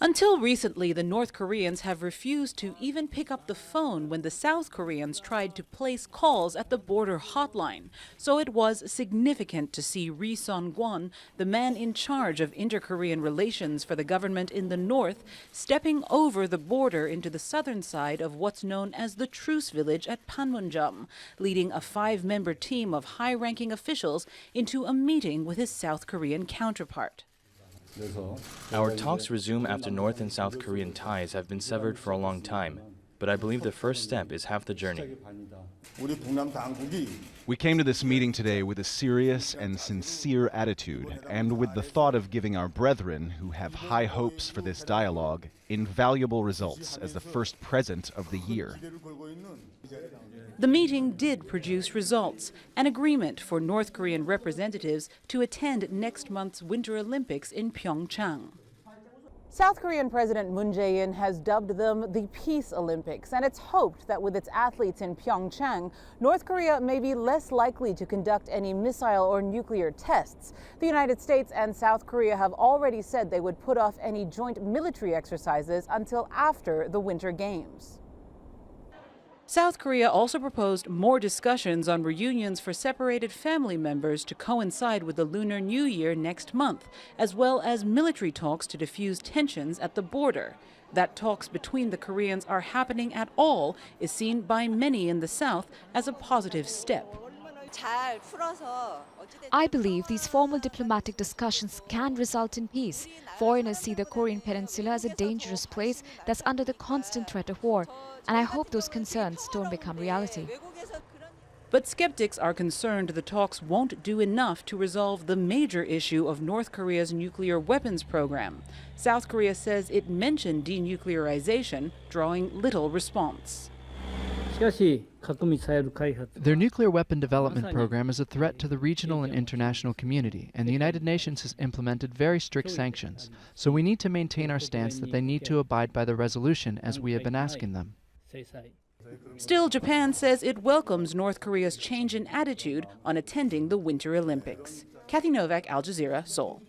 Until recently, the North Koreans have refused to even pick up the phone when the South Koreans tried to place calls at the border hotline. So it was significant to see Ri Son-kwon, the man in charge of inter-Korean relations for the government in the north, stepping over the border into the southern side of what's known as the Truce Village at Panmunjom, leading a 5-member team of high-ranking officials into a meeting with his South Korean counterpart. Our talks resume after North and South Korean ties have been severed for a long time, but I believe the first step is half the journey. We came to this meeting today with a serious and sincere attitude, and with the thought of giving our brethren, who have high hopes for this dialogue, invaluable results as the first present of the year. The meeting did produce results, an agreement for North Korean representatives to attend next month's Winter Olympics in Pyeongchang. South Korean President Moon Jae-in has dubbed them the Peace Olympics, and it's hoped that with its athletes in Pyeongchang, North Korea may be less likely to conduct any missile or nuclear tests. The United States and South Korea have already said they would put off any joint military exercises until after the Winter Games. South Korea also proposed more discussions on reunions for separated family members to coincide with the Lunar New Year next month, as well as military talks to diffuse tensions at the border. That talks between the Koreans are happening at all is seen by many in the South as a positive step. I believe these formal diplomatic discussions can result in peace. Foreigners see the Korean peninsula as a dangerous place that's under the constant threat of war, and I hope those concerns don't become reality. But skeptics are concerned the talks won't do enough to resolve the major issue of North Korea's nuclear weapons program. South Korea says it mentioned denuclearization, drawing little response. Their nuclear weapon development program is a threat to the regional and international community, and the United Nations has implemented very strict sanctions. So we need to maintain our stance that they need to abide by the resolution, as we have been asking them. Still, Japan says it welcomes North Korea's change in attitude on attending the Winter Olympics. Novak, Al Jazeera, Seoul.